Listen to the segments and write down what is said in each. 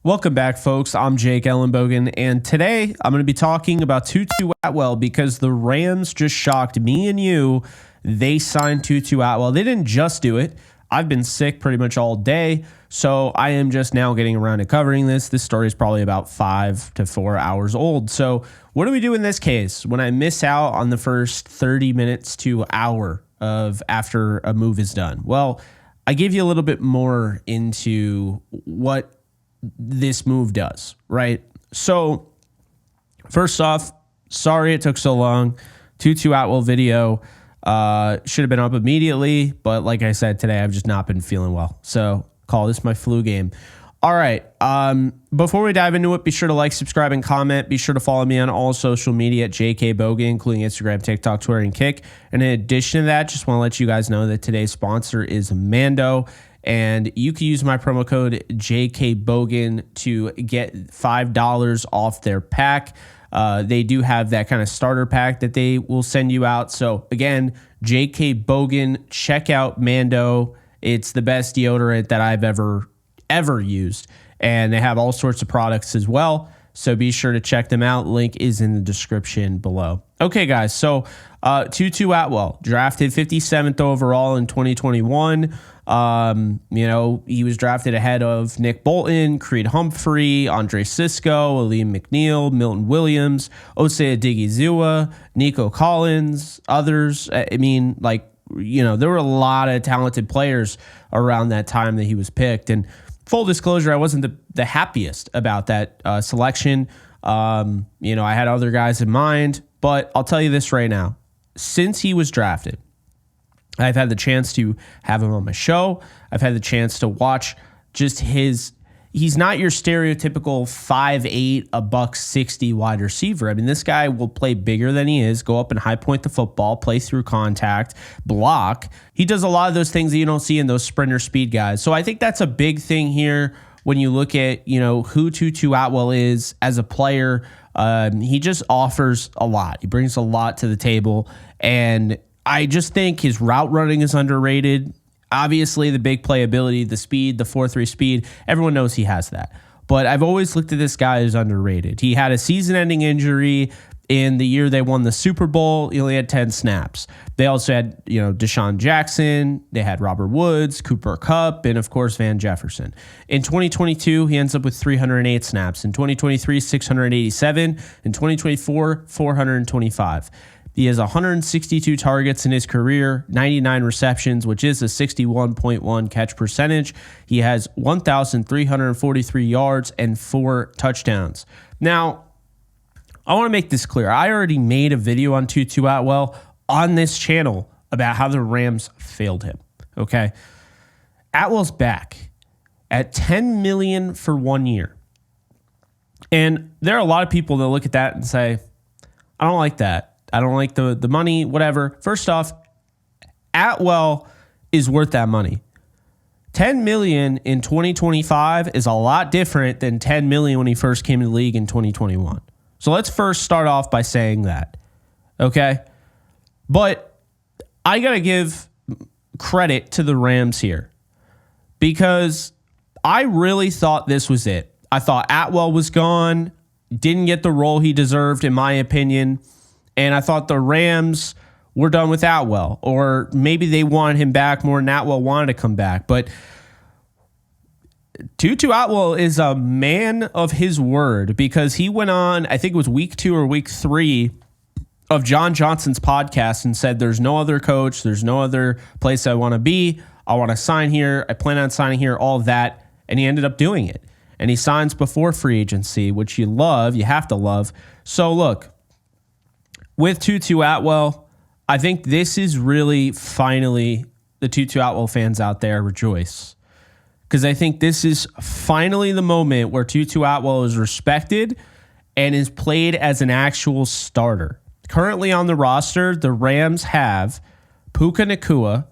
Welcome back, folks. I'm Jake Ellenbogen, and today I'm going to be talking about Tutu Atwell because the Rams just shocked me and you. They signed Tutu Atwell. They didn't just do it. I've been sick pretty much all day, so I am just now getting around to covering this. This story is probably about 5 to 4 hours old. So what do we do in this case when I miss out on the first 30 minutes to hour of after a move is done? Well, I give you a little bit more into what this move does, right? So first off, sorry it took so long. Tutu Atwell video should have been up immediately, but like I said, today I've just not been feeling well. So call this my flu game. All right. Before we dive into it, be sure to like, subscribe, and comment. Be sure to follow me on all social media at JKBogan, including Instagram, TikTok, Twitter, and Kick. And in addition to that, just want to let you guys know that today's sponsor is Mando. And you can use my promo code JKBogan to get $5 off their pack. They do have that kind of starter pack that they will send you out. So again, JKBogan, check out Mando. It's the best deodorant that I've ever used. And they have all sorts of products as well. So be sure to check them out. Link is in the description below. Okay, guys. So Tutu Atwell, drafted 57th overall in 2021. He was drafted ahead of Nick Bolton, Creed Humphrey, Andre Sisco, Aleem McNeil, Milton Williams, Osei Odigizua, Nico Collins, others. There were a lot of talented players around that time that he was picked. And full disclosure, I wasn't the happiest about that selection. I had other guys in mind, but I'll tell you this right now. Since he was drafted, I've had the chance to have him on my show. I've had the chance to watch just he's not your stereotypical 5'8", $160 wide receiver. I mean, this guy will play bigger than he is, go up and high point the football, play through contact, block. He does a lot of those things that you don't see in those sprinter speed guys. So I think that's a big thing here when you look at, who Tutu Atwell is as a player. He just offers a lot. He brings a lot to the table, and I just think his route running is underrated. Obviously, the big playability, the speed, the 4.3 speed, everyone knows he has that. But I've always looked at this guy as underrated. He had a season-ending injury in the year they won the Super Bowl. He only had 10 snaps. They also had, Deshaun Jackson. They had Robert Woods, Cooper Kupp, and, of course, Van Jefferson. In 2022, he ends up with 308 snaps. In 2023, 687. In 2024, 425. He has 162 targets in his career, 99 receptions, which is a 61.1 catch percentage. He has 1,343 yards and 4 touchdowns. Now, I want to make this clear. I already made a video on Tutu Atwell on this channel about how the Rams failed him. Okay? Atwell's back at $10 million for 1 year. And there are a lot of people that look at that and say, I don't like that. I don't like the money, whatever. First off, Atwell is worth that money. $10 million in 2025 is a lot different than $10 million when he first came to the league in 2021. So let's first start off by saying that. Okay? But I got to give credit to the Rams here because I really thought this was it. I thought Atwell was gone, didn't get the role he deserved, in my opinion. And I thought the Rams were done with Atwell, or maybe they wanted him back more than Atwell wanted to come back. But Tutu Atwell is a man of his word because he went on, I think it was week 2 or week 3 of John Johnson's podcast and said, there's no other coach, there's no other place I want to be. I want to sign here. I plan on signing here, all of that. And he ended up doing it. And he signs before free agency, which you love, you have to love. So look, with Tutu Atwell, I think this is really finally the Tutu Atwell fans out there rejoice. Because I think this is finally the moment where Tutu Atwell is respected and is played as an actual starter. Currently on the roster, the Rams have Puka Nacua,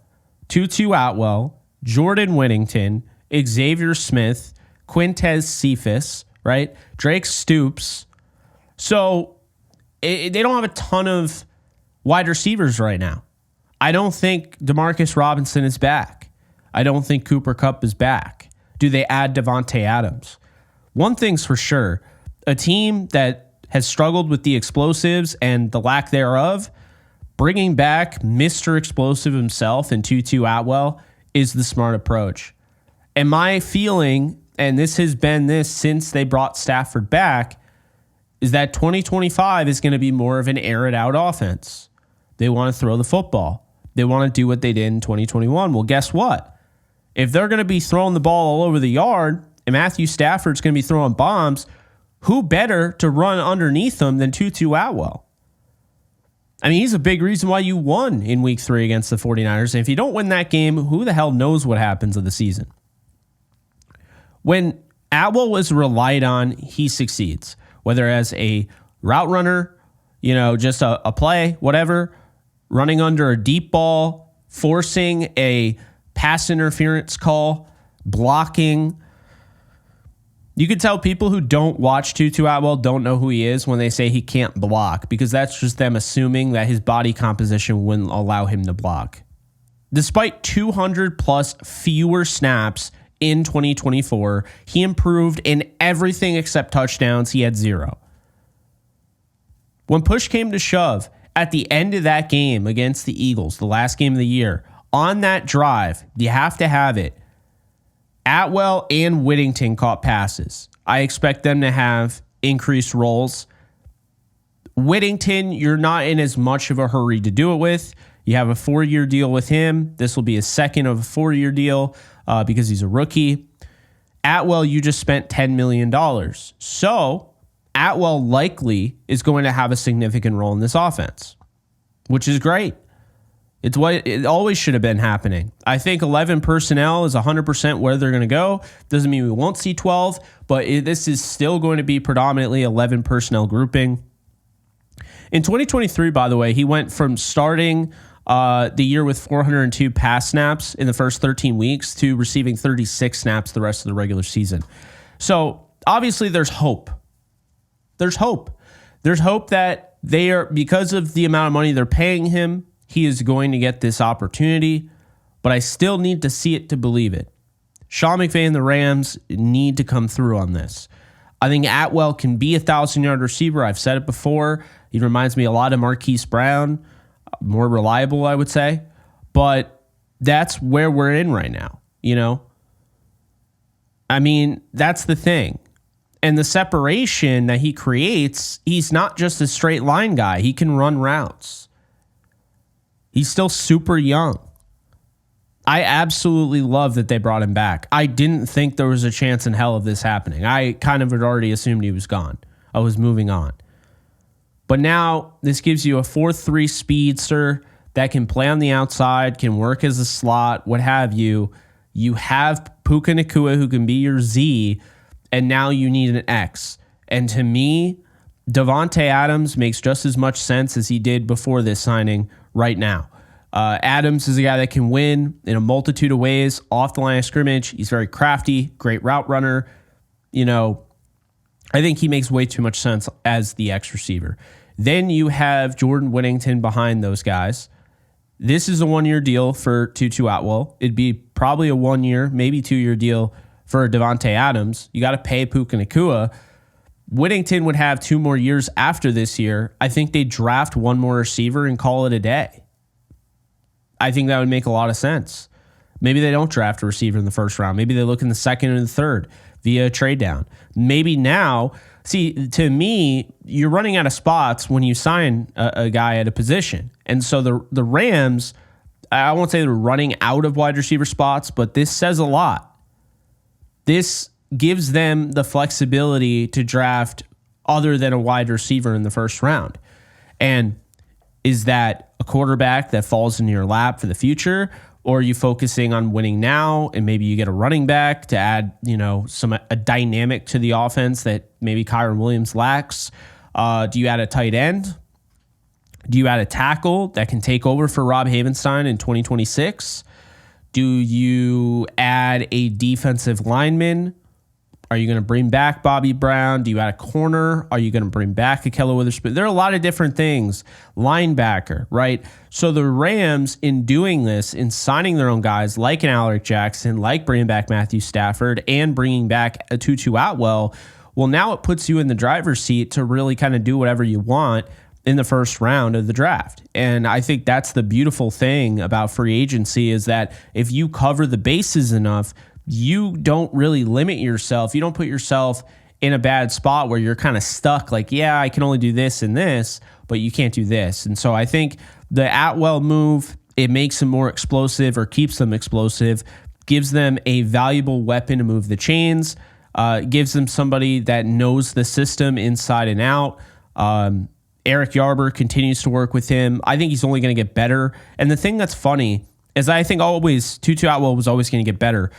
Tutu Atwell, Jordan Whittington, Xavier Smith, Quintez Cephas, right? Drake Stoops. So they don't have a ton of wide receivers right now. I don't think Demarcus Robinson is back. I don't think Cooper Kupp is back. Do they add Devontae Adams? one thing's for sure, a team that has struggled with the explosives and the lack thereof, bringing back Mr. Explosive himself and Tutu Atwell is the smart approach. And my feeling, and this has been this since they brought Stafford back, is that 2025 is going to be more of an air it out offense. They want to throw the football. They want to do what they did in 2021. Well, guess what? If they're going to be throwing the ball all over the yard and Matthew Stafford's going to be throwing bombs, who better to run underneath them than Tutu Atwell? I mean, he's a big reason why you won in week 3 against the 49ers. And if you don't win that game, who the hell knows what happens of the season? When Atwell was relied on, he succeeds. Whether as a route runner, just a play, whatever, running under a deep ball, forcing a pass interference call, blocking. You could tell people who don't watch Tutu Atwell don't know who he is when they say he can't block, because that's just them assuming that his body composition wouldn't allow him to block. Despite 200 plus fewer snaps in 2024, he improved in everything except touchdowns. He had 0. When push came to shove at the end of that game against the Eagles, the last game of the year, on that drive, you have to have it. Atwell and Whittington caught passes. I expect them to have increased roles. Whittington, you're not in as much of a hurry to do it with. You have a 4-year deal with him. This will be his second of a 4-year deal because he's a rookie. Atwell, you just spent $10 million. So Atwell likely is going to have a significant role in this offense, which is great. It's what it always should have been happening. I think 11 personnel is 100% where they're going to go. Doesn't mean we won't see 12, but this is still going to be predominantly 11 personnel grouping. In 2023, by the way, he went from starting the year with 402 pass snaps in the first 13 weeks to receiving 36 snaps the rest of the regular season. So obviously there's hope. There's hope. There's hope that they are, because of the amount of money they're paying him, he is going to get this opportunity, but I still need to see it to believe it. Sean McVay and the Rams need to come through on this. I think Atwell can be a 1,000-yard receiver. I've said it before. He reminds me a lot of Marquise Brown, more reliable, I would say. But that's where we're in right now, I mean, that's the thing. And the separation that he creates, he's not just a straight line guy. He can run routes. He's still super young. I absolutely love that they brought him back. I didn't think there was a chance in hell of this happening. I kind of had already assumed he was gone. I was moving on. But now this gives you a 4-3 speedster that can play on the outside, can work as a slot, what have you. You have Puka Nacua who can be your Z, and now you need an X. And to me, Davante Adams makes just as much sense as he did before this signing right now. Adams is a guy that can win in a multitude of ways off the line of scrimmage. He's very crafty, great route runner. I think he makes way too much sense as the X receiver. Then you have Jordan Whittington behind those guys. This is a 1-year deal for Tutu Atwell. It'd be probably a 1-year, maybe 2-year deal for Davante Adams. You got to pay Puka Nacua. Whittington would have 2 more years after this year. I think they draft 1 more receiver and call it a day. I think that would make a lot of sense. Maybe they don't draft a receiver in the first round. Maybe they look in the second and the third via a trade down. Maybe now, see, to me, you're running out of spots when you sign a guy at a position. And so the Rams, I won't say they're running out of wide receiver spots, but this says a lot. This gives them the flexibility to draft other than a wide receiver in the first round. And is that a quarterback that falls into your lap for the future? Or are you focusing on winning now and maybe you get a running back to add, a dynamic to the offense that maybe Kyron Williams lacks? Do you add a tight end? Do you add a tackle that can take over for Rob Havenstein in 2026? Do you add a defensive lineman? Are you going to bring back Bobby Brown? Do you add a corner? Are you going to bring back Ahkello Witherspoon? There are a lot of different things. Linebacker, right? So the Rams, in doing this, in signing their own guys like an Alaric Jackson, like bringing back Matthew Stafford, and bringing back a Tutu Atwell, well, now it puts you in the driver's seat to really kind of do whatever you want in the first round of the draft. And I think that's the beautiful thing about free agency, is that if you cover the bases enough, you don't really limit yourself. You don't put yourself in a bad spot where you're kind of stuck like, yeah, I can only do this and this, but you can't do this. And so I think the Atwell move, it makes them more explosive, or keeps them explosive, gives them a valuable weapon to move the chains, gives them somebody that knows the system inside and out. Eric Yarber continues to work with him. I think he's only going to get better. And the thing that's funny is I think always Tutu Atwell was always going to get better.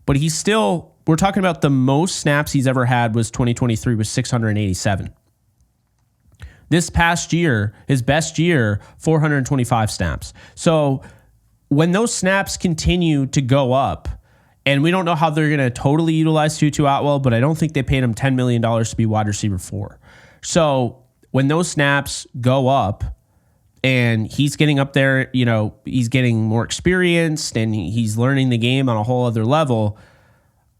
But he's still, we're talking about the most snaps he's ever had was 2023 was 687. This past year, his best year, 425 snaps. So when those snaps continue to go up, and we don't know how they're going to totally utilize Tutu Atwell, but I don't think they paid him $10 million to be wide receiver 4. So when those snaps go up, and he's getting up there, you know, he's getting more experienced and he's learning the game on a whole other level.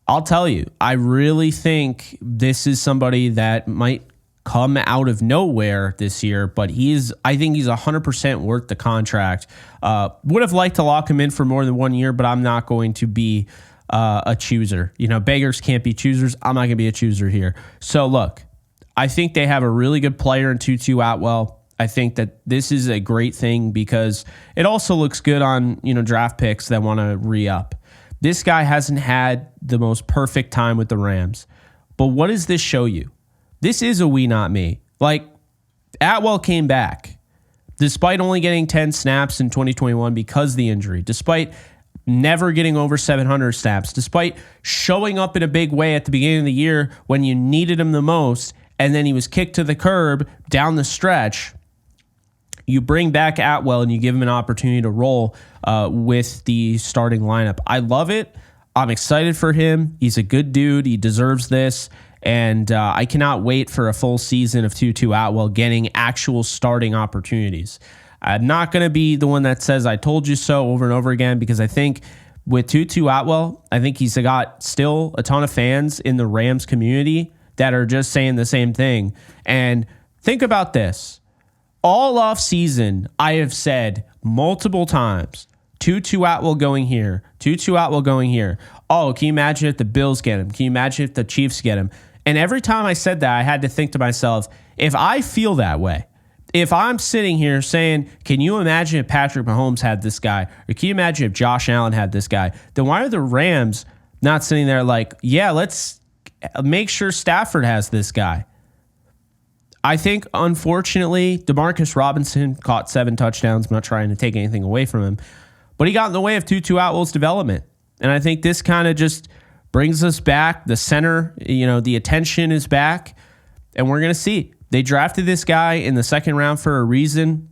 I'll tell you, I really think this is somebody that might come out of nowhere this year, but I think he's 100% worth the contract. Would have liked to lock him in for more than 1 year, but I'm not going to be a chooser. You know, beggars can't be choosers. I'm not going to be a chooser here. So look, I think they have a really good player in Tutu Atwell. I think that this is a great thing because it also looks good on, you know, draft picks that want to re-up. This guy hasn't had the most perfect time with the Rams. But what does this show you? This is a we, not me. Like, Atwell came back despite only getting 10 snaps in 2021 because of the injury, despite never getting over 700 snaps, despite showing up in a big way at the beginning of the year when you needed him the most, and then he was kicked to the curb down the stretch. You bring back Atwell and you give him an opportunity to roll with the starting lineup. I love it. I'm excited for him. He's a good dude. He deserves this. And I cannot wait for a full season of Tutu Atwell getting actual starting opportunities. I'm not going to be the one that says I told you so over and over again, because I think with Tutu Atwell, I think he's got still a ton of fans in the Rams community that are just saying the same thing. And think about this. All off season, I have said multiple times, Tutu Atwell going here, Tutu Atwell going here. Oh, can you imagine if the Bills get him? Can you imagine if the Chiefs get him? And every time I said that, I had to think to myself, if I feel that way, if I'm sitting here saying, can you imagine if Patrick Mahomes had this guy? Or can you imagine if Josh Allen had this guy? Then why are the Rams not sitting there like, yeah, let's make sure Stafford has this guy? I think, unfortunately, Demarcus Robinson caught 7 touchdowns. I'm not trying to take anything away from him, but he got in the way of Tutu Atwell's development. And I think this kind of just brings us back. The center, you know, the attention is back, and we're going to see. They drafted this guy in the second round for a reason.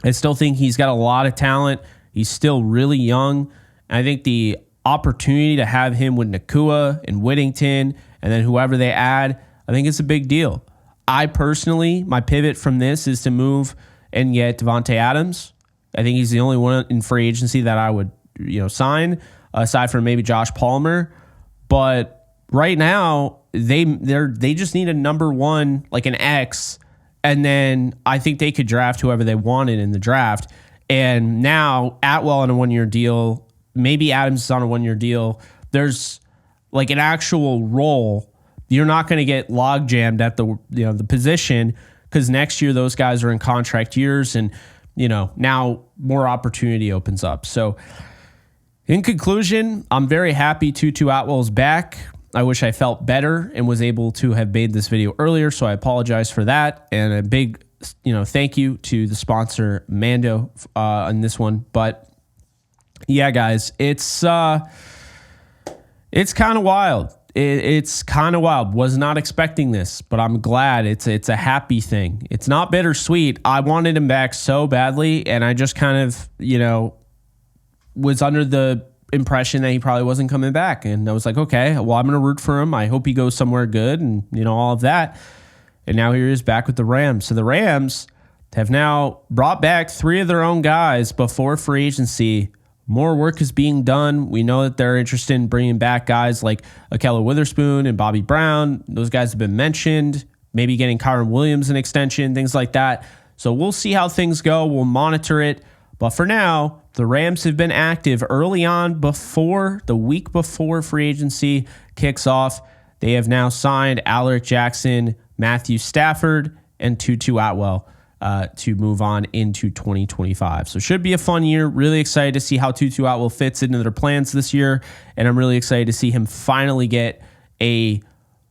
I still think he's got a lot of talent. He's still really young. And I think the opportunity to have him with Nakua and Whittington and then whoever they add, I think it's a big deal. I personally, my pivot from this is to move and get Devontae Adams. I think he's the only one in free agency that I would, you know, sign, aside from maybe Josh Palmer. But right now, they just need a number one, like an X, and then I think they could draft whoever they wanted in the draft. And now Atwell on a 1-year deal, maybe Adams is on a 1-year deal. There's like an actual role. You're not going to get log jammed at the position, because next year those guys are in contract years, and now more opportunity opens up. So in conclusion, I'm very happy Tutu Atwell's back. I wish I felt better and was able to have made this video earlier, so I apologize for that. And a big thank you to the sponsor Mando on this one. But yeah, guys, it's kind of wild. It's kind of wild. Was not expecting this, but I'm glad. It's a happy thing. It's not bittersweet. I wanted him back so badly, and I just kind of, was under the impression that he probably wasn't coming back. And I was like, okay, well, I'm going to root for him. I hope he goes somewhere good and, all of that. And now here he is back with the Rams. So the Rams have now brought back 3 of their own guys before free agency. More work is being done. We know that they're interested in bringing back guys like Ahkello Witherspoon and Bobby Brown. Those guys have been mentioned. Maybe getting Kyron Williams an extension, things like that. So we'll see how things go. We'll monitor it. But for now, the Rams have been active early on before the week before free agency kicks off. They have now signed Alaric Jackson, Matthew Stafford, and Tutu Atwell to move on into 2025. So should be a fun year. Really excited to see how Tutu Atwell fits into their plans this year. And I'm really excited to see him finally get a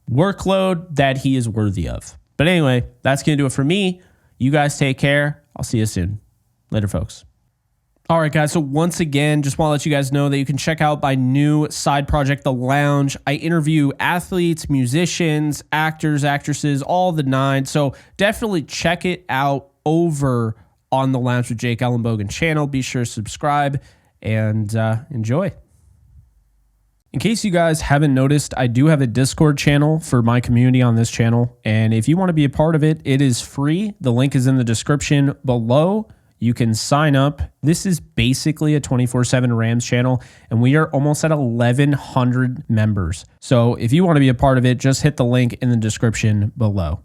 workload that he is worthy of. But anyway, that's going to do it for me. You guys take care. I'll see you soon. Later, folks. All right, guys. So once again, just want to let you guys know that you can check out my new side project, The Lounge. I interview athletes, musicians, actors, actresses, all the 9. So definitely check it out over on The Lounge with Jake Ellenbogen channel. Be sure to subscribe and enjoy. In case you guys haven't noticed, I do have a Discord channel for my community on this channel. And if you want to be a part of it, it is free. The link is in the description below. You can sign up. This is basically a 24/7 Rams channel, and we are almost at 1,100 members. So if you want to be a part of it, just hit the link in the description below.